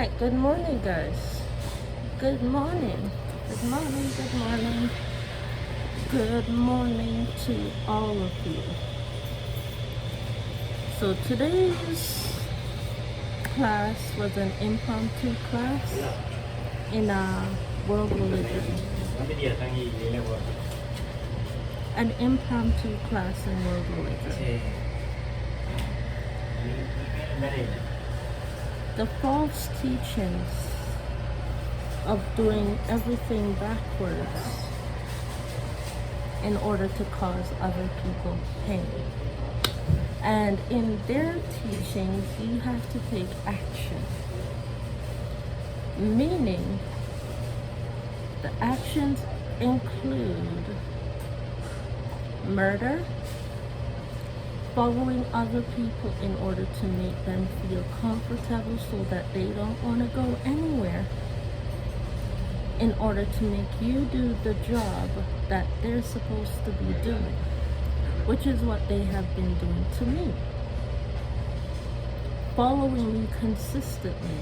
Alright, good morning, guys. Good morning. Good morning, good morning. Good morning to all of you. So today's class was an impromptu class in world religion. An impromptu class in world religion. The false teachings of doing everything backwards in order to cause other people pain. And in their teachings, you have to take action. Meaning, the actions include murder, following other people in order to make them feel comfortable so that they don't want to go anywhere, in order to make you do the job that they're supposed to be doing, which is what they have been doing to me. Following me consistently.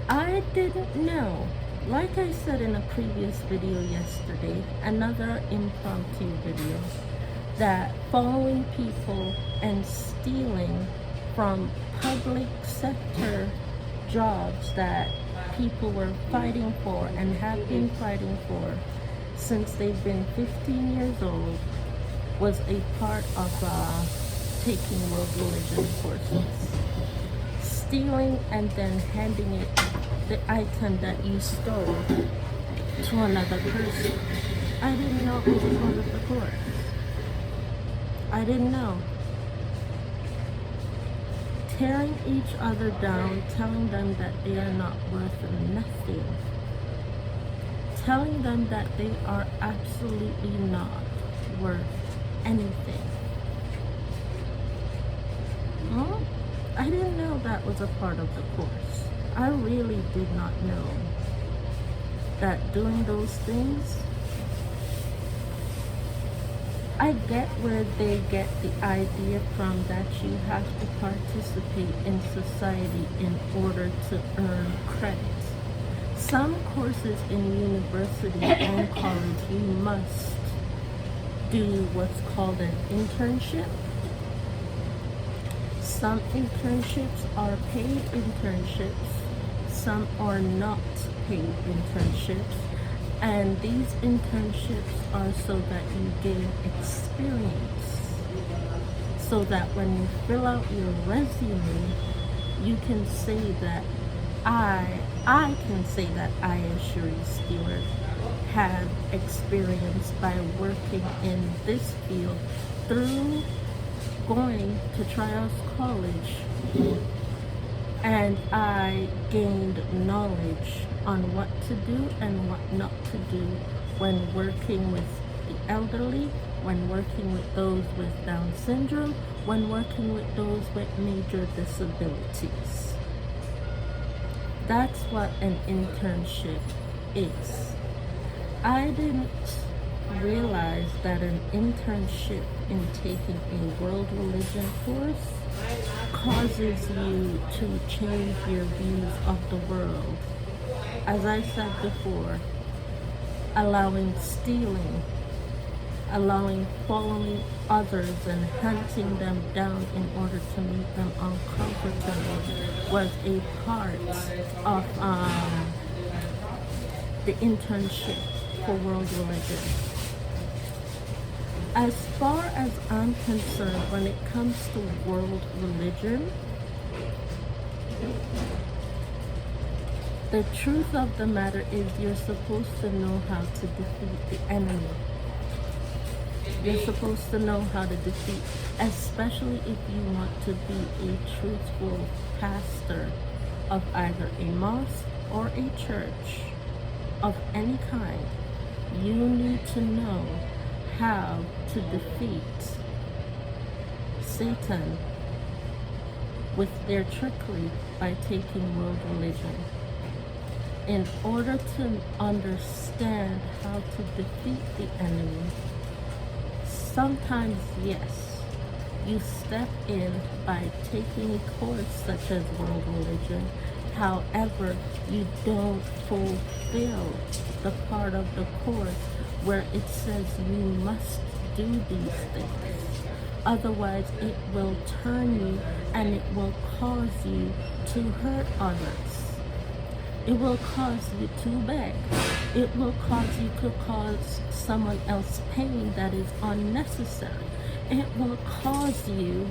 I didn't know, like I said in a previous video yesterday, another impromptu video, that following people and stealing from public sector jobs that people were fighting for and have been fighting for since they've been 15 years old was a part of taking world religion courses. Stealing and then handing it, the item that you stole, to another person. I didn't know it was part of the course. I didn't know. Tearing each other down, telling them that they are not worth nothing. Telling them that they are absolutely not worth anything. I didn't know that was a part of the course. I really did not know that doing those things, I get where they get the idea from that you have to participate in society in order to earn credit. Some courses in university and college, you must do what's called an internship. Some internships are paid internships, some are not paid internships. And these internships are so that you gain experience, so that when you fill out your resume, you can say that I can say that I, as Cherie Stewart, have experience by working in this field through going to Trials College, and I gained knowledge on what to do and what not to do when working with the elderly, when working with those with Down syndrome, when working with those with major disabilities. That's what an internship is. I didn't realize that an internship in taking a world religion course causes you to change your views of the world. As I said before, allowing stealing, allowing following others and hunting them down in order to make them uncomfortable was a part of the internship for world religion. As far as I'm concerned, when it comes to world religion, the truth of the matter is you're supposed to know how to defeat the enemy. You're supposed to know how to defeat, especially if you want to be a truthful pastor of either a mosque or a church of any kind. You need to know how to defeat Satan with their trickery by taking world religion. In order to understand how to defeat the enemy, sometimes, yes, you step in by taking a course such as world religion, However, you don't fulfill the part of the course where it says you must do these things. Otherwise, it will turn you and it will cause you to hurt others. It will cause you to beg. It will cause you to cause someone else pain that is unnecessary. It will cause you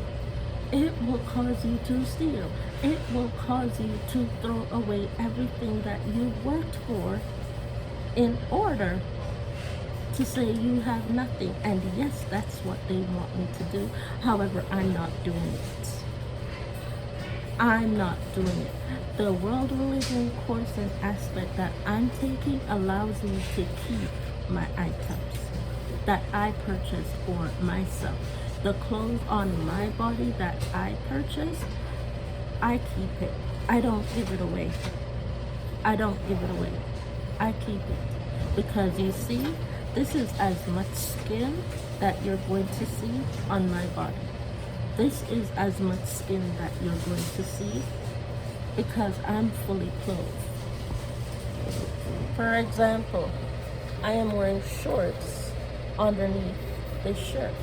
to steal. It will cause you to throw away everything that you worked for in order to say you have nothing. And yes, that's what they want me to do. However, I'm not doing it. I'm not doing it. The world religion course and aspect that I'm taking allows me to keep my items that I purchased for myself. The clothes on my body that I purchased, I keep it. I don't give it away. I don't give it away. I keep it. Because you see, this is as much skin that you're going to see on my body. This is as much skin that you're going to see because I'm fully clothed. For example, I am wearing shorts underneath the shirt.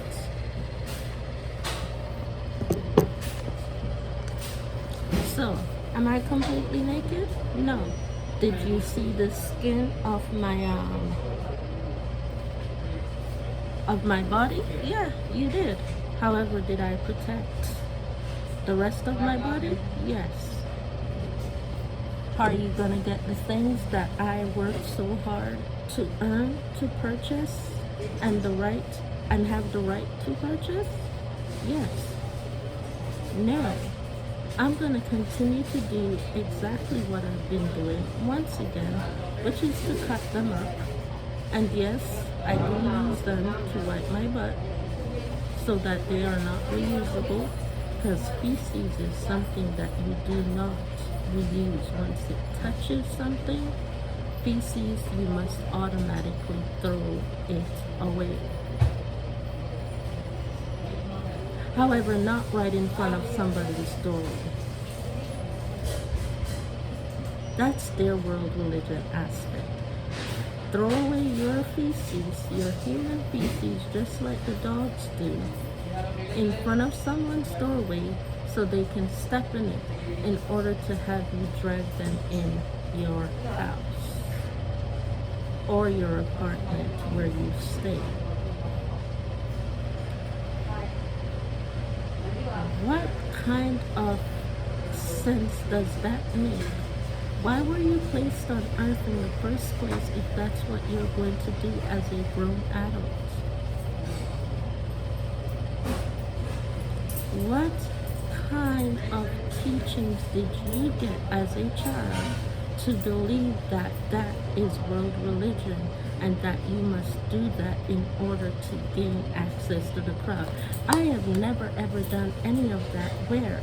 So, am I completely naked? No. Did you see the skin of my body? Yeah, you did. However, did I protect the rest of my body? Yes. Are you gonna get the things that I worked so hard to earn, to purchase, and have the right to purchase? Yes. No. I'm gonna continue to do exactly what I've been doing once again, which is to cut them up. And yes, I do use them to wipe my butt so that they are not reusable, because feces is something that you do not reuse. Once it touches something, feces, you must automatically throw it away. However, not right in front of somebody's doorway. That's their world religion aspect. Throw away your feces, your human feces, just like the dogs do, in front of someone's doorway so they can step in it in order to have you drag them in your house or your apartment where you stay. What kind of sense does that make? Why were you placed on earth in the first place if that's what you're going to do as a grown adult? What kind of teachings did you get as a child to believe that that is world religion and that you must do that in order to gain access to the crowd? I have never ever done any of that. Where?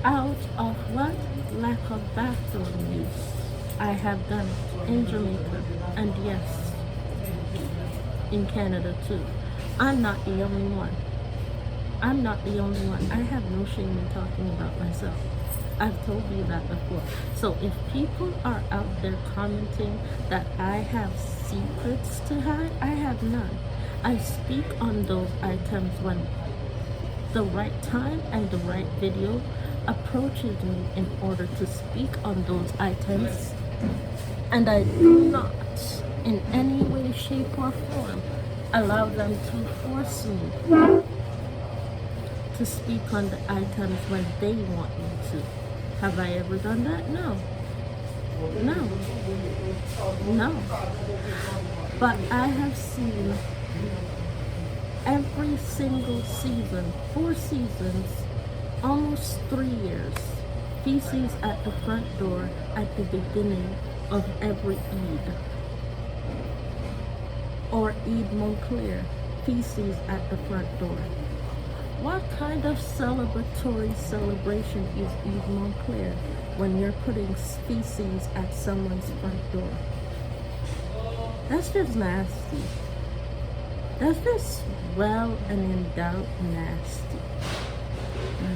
Out of what? Lack of bathroom use. I have done it in Jamaica, and yes, in Canada too. I'm not the only one. I'm not the only one. I have no shame in talking about myself. I've told you that before. So if people are out there commenting that I have secrets to hide, I have none. I speak on those items when the right time and the right video approaches me in order to speak on those items, and I do not in any way, shape, or form allow them to force me to speak on the items when they want me to. Have I ever done that? No. No. No. But I have seen every single season, 4 seasons, almost 3 years, feces at the front door at the beginning of every Eid. Or Eid Montclair, feces at the front door. What kind of celebratory celebration is Eid Montclair when you're putting feces at someone's front door? That's just nasty. That's just well and in doubt nasty.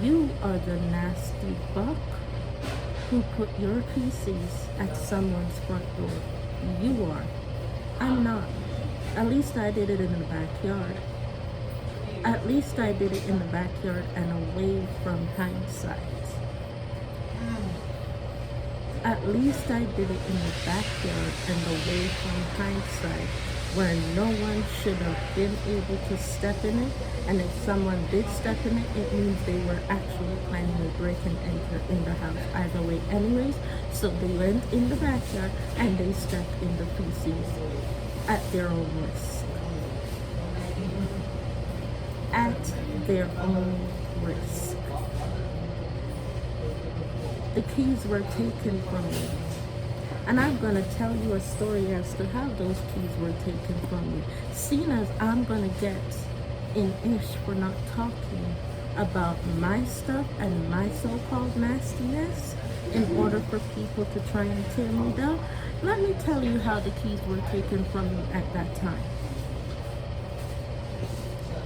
You are the nasty buck who put your PCs at someone's front door. You are. I'm not. At least I did it in the backyard. At least I did it in the backyard and away from hindsight. At least I did it in the backyard and away from hindsight, where no one should have been able to step in it. And if someone did step in it, it means they were actually planning to break and enter in the house either way anyways. So they went in the backyard and they stepped in the PCs at their own risk. At their own risk. The keys were taken from me. And I'm going to tell you a story as to how those keys were taken from me. Seeing as I'm going to get in ish for not talking about my stuff and my so-called nastiness in order for people to try and tear me down, let me tell you how the keys were taken from me at that time.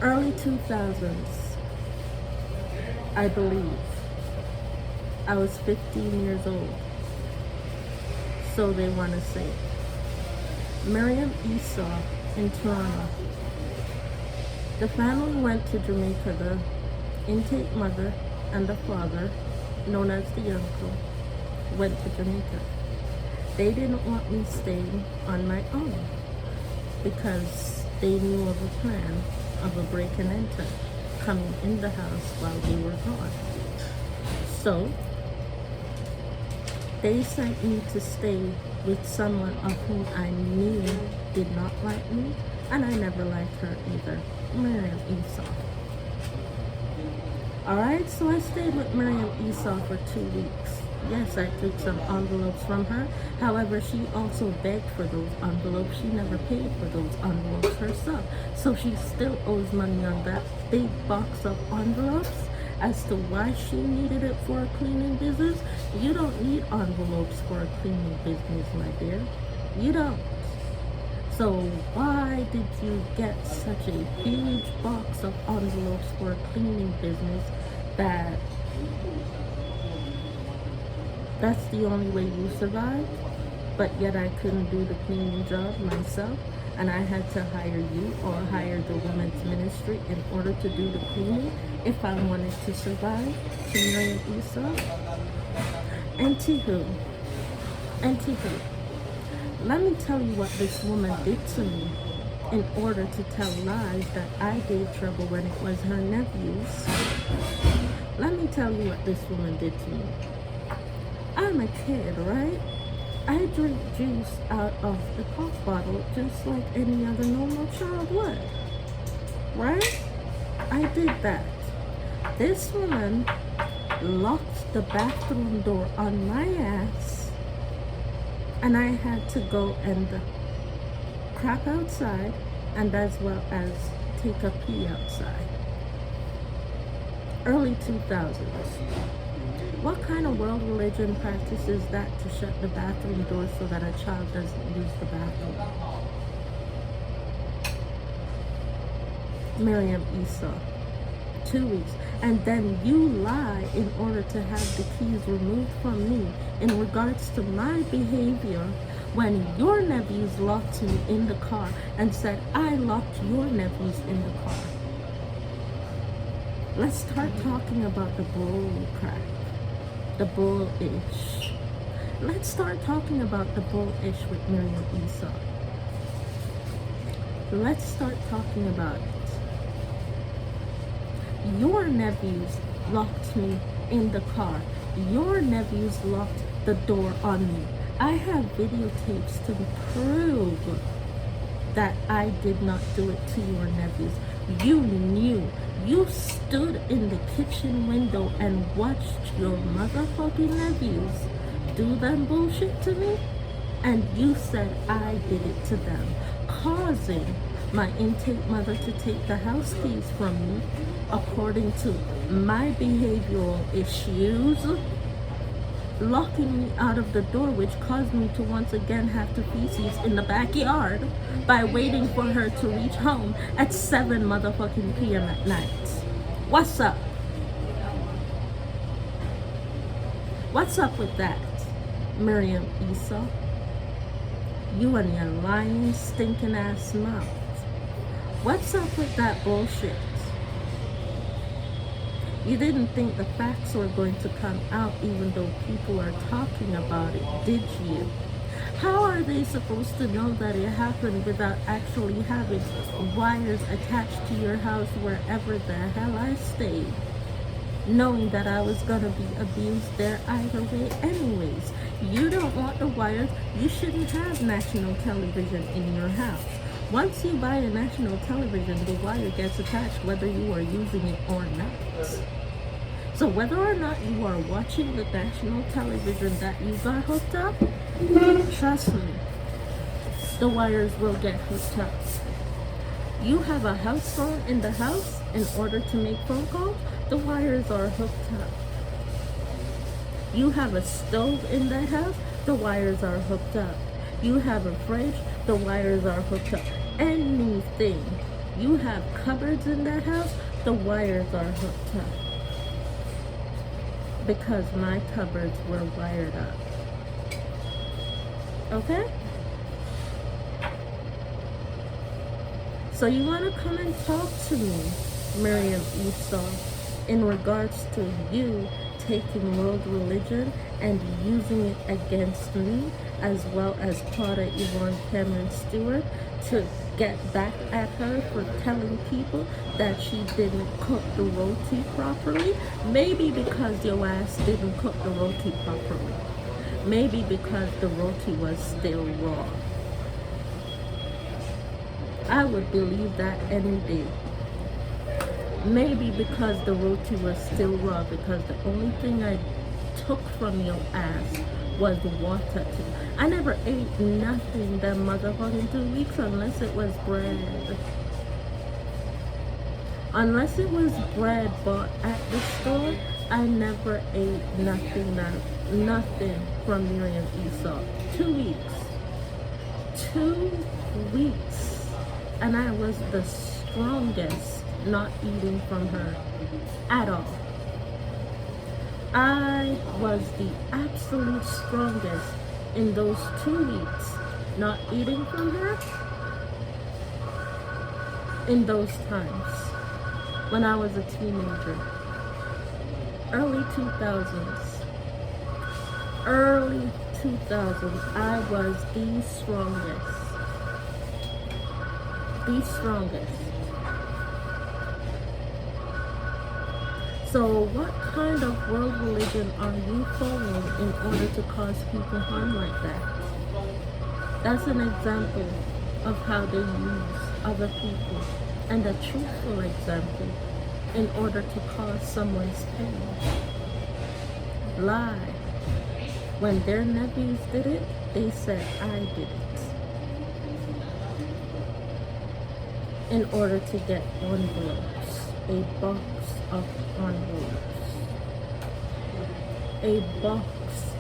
Early 2000s, I believe. I was 15 years old. So they want to say. Miriam Esau in Toronto. The family went to Jamaica. The intake mother and the father, known as the uncle, went to Jamaica. They didn't want me staying on my own because they knew of a plan of a break and enter coming in the house while they were gone. So they sent me to stay with someone of whom I knew did not like me, and I never liked her either, Miriam Esau. Alright, so I stayed with Miriam Esau for 2 weeks. Yes, I took some envelopes from her. However, she also begged for those envelopes. She never paid for those envelopes herself. So she still owes money on that big box of envelopes. As to why she needed it for a cleaning business, you don't need envelopes for a cleaning business, my dear. You don't. So why did you get such a huge box of envelopes for a cleaning business that's the only way you survived? But yet I couldn't do the cleaning job myself, and I had to hire you or hire the women's ministry in order to do the cleaning if I wanted to survive, to Miriam Esau. Anywho, let me tell you what this woman did to me in order to tell lies that I gave trouble when it was her nephews. Let me tell you what this woman did to me. I'm a kid, right? I drink juice out of the Coke bottle just like any other normal child would, right? I did that. This woman locked the bathroom door on my ass, and I had to go and crap outside and as well as take a pee outside. Early 2000s. What kind of world religion practices that to shut the bathroom door so that a child doesn't use the bathroom? Miriam Esau. 2 weeks. And then you lie in order to have the keys removed from me in regards to my behavior when your nephews locked me in the car and said I locked your nephews in the car. Let's start talking about the bull crap. The bullish. Let's start talking about the bullish with Miriam Esau. Let's start talking about it. Your nephews locked me in the car. Your nephews locked the door on me. I have videotapes to prove that I did not do it to your nephews. You knew. You stood in the kitchen window and watched your motherfucking nephews do them bullshit to me, and you said I did it to them, causing my intake mother to take the house keys from me according to my behavioral issues, locking me out of the door, which caused me to once again have to feces in the backyard by waiting for her to reach home at 7 motherfucking p.m. at night. What's up? What's up with that, Miriam Esau? You and your lying, stinking ass mouth. What's up with that bullshit? You didn't think the facts were going to come out even though people are talking about it, did you? How are they supposed to know that it happened without actually having wires attached to your house wherever the hell I stayed? Knowing that I was gonna be abused there either way anyways. You don't want the wires, you shouldn't have national television in your house. Once you buy a national television, the wire gets attached whether you are using it or not. So whether or not you are watching the national television that you got hooked up, trust me, the wires will get hooked up. You have a house phone in the house in order to make phone calls, the wires are hooked up. You have a stove in the house, the wires are hooked up. You have a fridge, the wires are hooked up. Anything. You have cupboards in the house, the wires are hooked up. Because my cupboards were wired up. Okay? So you want to come and talk to me, Miriam Esau, in regards to you taking world religion and using it against me, as well as Claudia Yvonne Cameron Stewart, to get back at her for telling people that she didn't cook the roti properly. Maybe because your ass didn't cook the roti properly. Maybe because the roti was still raw. I would believe that any day. Maybe because the roti was still raw, because the only thing I took from your ass was water too. I never ate nothing that motherfucking 2 weeks unless it was bread. Unless it was bread bought at the store, I never ate nothing from Miriam Esau. 2 weeks. 2 weeks. And I was the strongest not eating from her at all. I was the absolute strongest in those 2 weeks not eating from her in those times when I was a teenager. Early 2000s. Early 2000s, I was the strongest. The strongest. So what kind of world religion are you following in order to cause people harm like that? That's an example of how they use other people, and a truthful example in order to cause someone's pain. Lie. When their nephews did it, they said I did it. In order to get envelopes, a box of envelopes. A box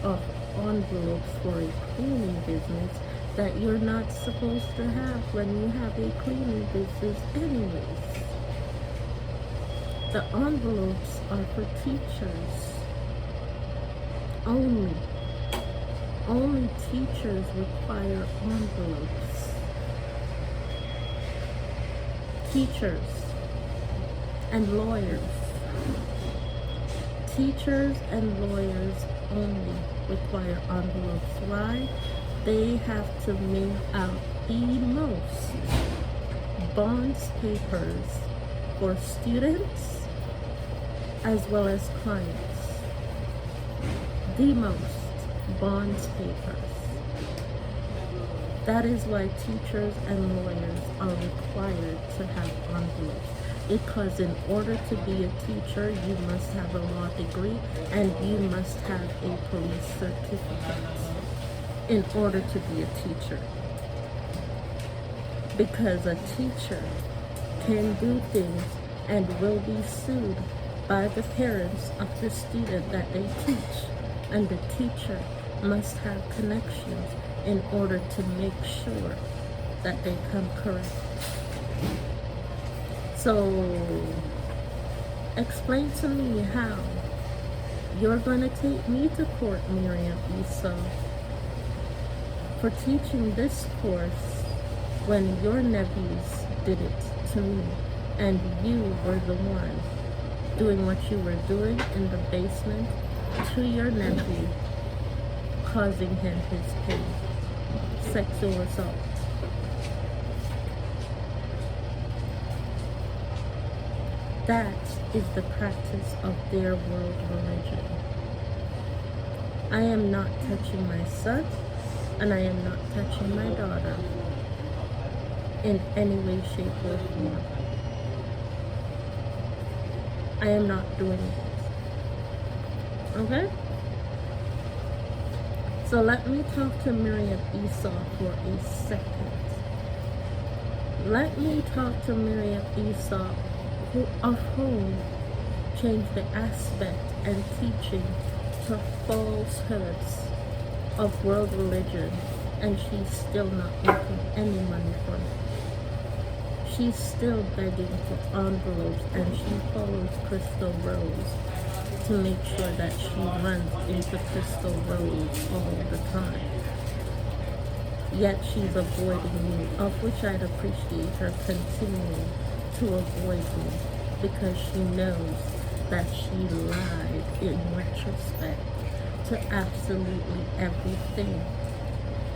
of envelopes for a cleaning business that you're not supposed to have when you have a cleaning business anyways. The envelopes are for teachers. Only teachers require envelopes. Teachers and lawyers. Teachers and lawyers only require envelopes. Why? They have to mail out the most bonds papers for students as well as clients. The most bonds papers. That is why teachers and lawyers are required to have envelopes. Because in order to be a teacher, you must have a law degree and you must have a police certificate in order to be a teacher. Because a teacher can do things and will be sued by the parents of the student that they teach. And the teacher must have connections in order to make sure that they come correct. So, explain to me how You're going to take me to court, Miriam Esau, for teaching this course when your nephews did it to me, and you were the one doing what you were doing in the basement to your nephew, causing him his pain. Sexual assault. That is the practice of their world religion. I am not touching my son, and I am not touching my daughter in any way, shape, or form. I am not doing it. Okay? So let me talk to Miriam Esau for a second. Let me talk to Miriam Esau, of whom changed the aspect and teaching to falsehoods of world religion, and she's still not making any money from it. She's still begging for envelopes, and she follows Crystal Rose to make sure that she runs into Crystal Rose all the time. Yet she's avoiding me, of which I'd appreciate her continuing to avoid me, because she knows that she lied in retrospect to absolutely everything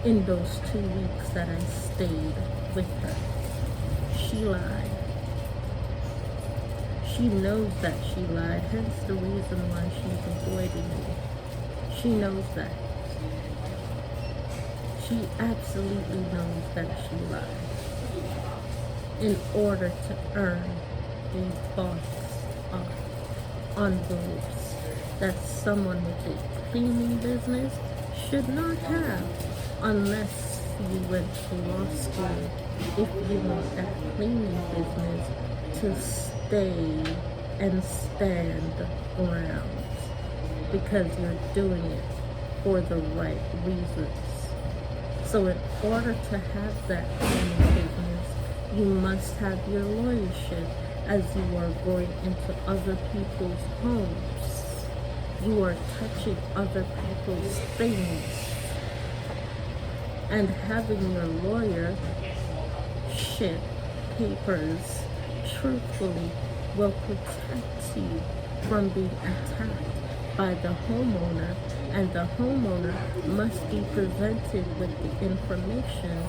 in those 2 weeks that I stayed with her. She lied. She knows that she lied, hence the reason why she's avoiding me. She knows that. She absolutely knows that she lied in order to earn a box of envelopes that someone with a cleaning business should not have, unless you went to law school, if you want that cleaning business to stay and stand around, because you're doing it for the right reasons. So in order to have that cleaning business, you must have your lawyership, as you are going into other people's homes. You are touching other people's things. And having your lawyer ship papers truthfully will protect you from being attacked by the homeowner, and the homeowner must be presented with the information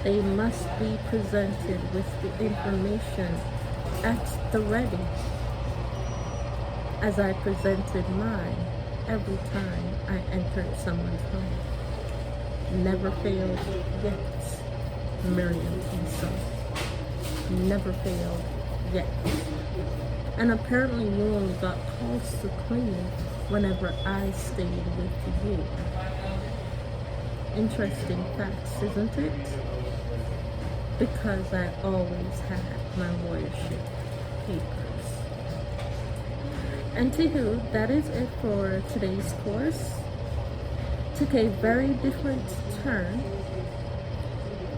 they must be presented with the information at the ready, as I presented mine every time I entered someone's home. Never failed yet, Miriam Esau. Never failed yet. And apparently you only got calls to clean whenever I stayed with you. Interesting facts, isn't it? Because I always had my lawyership papers. Anywho, that is it for today's course. Took a very different turn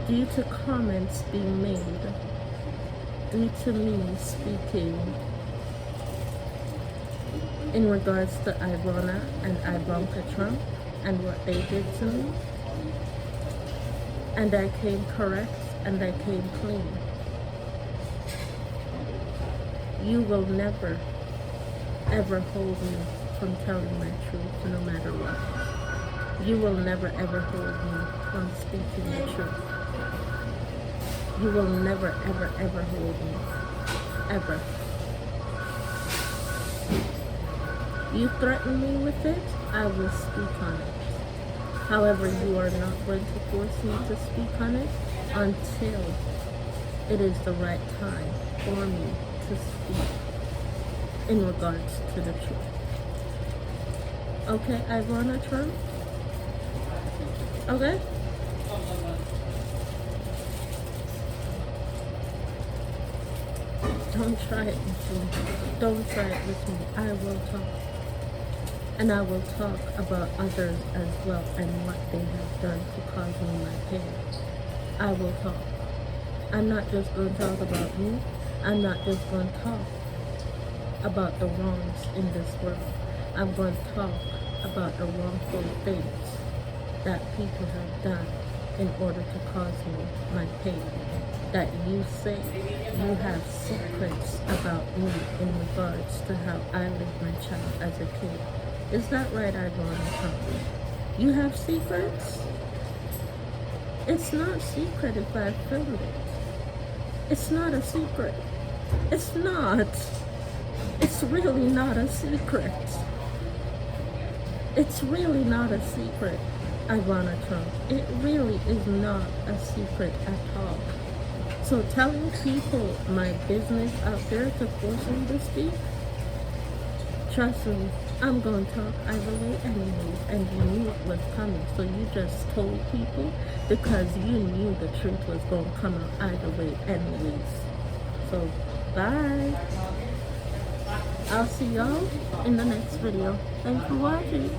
due to comments being made, due to me speaking in regards to Ivana and Ivanka Trump and what they did to me. And I came correct, and I came clean. You will never, ever hold me from telling my truth, no matter what. You will never, ever hold me from speaking the truth. You will never, ever, ever hold me. Ever. You threaten me with it, I will speak on it. However, you are not going to force me to speak on it until it is the right time for me to speak in regards to the truth. Okay, Ivana Trump? Okay? Don't try it with me. Don't try it with me. I will talk. And I will talk about others as well and what they have done to cause me my pain. I will talk. I'm not just going to talk about me. I'm not just going to talk about the wrongs in this world. I'm going to talk about the wrongful things that people have done in order to cause me my pain. That you say you have secrets about me in regards to how I lived my child as a kid. Is that right, Ivana? You have secrets? It's not secret if I feel it. It's not a secret. It's not. It's really not a secret. It's really not a secret, Ivana Trump. It really is not a secret at all. So telling people my business out there to force me to speak, trust me, I'm going to talk either way anyways, and you knew it was coming, so you just told people because you knew the truth was going to come out either way anyways. So, bye. I'll see y'all in the next video. Thanks for watching.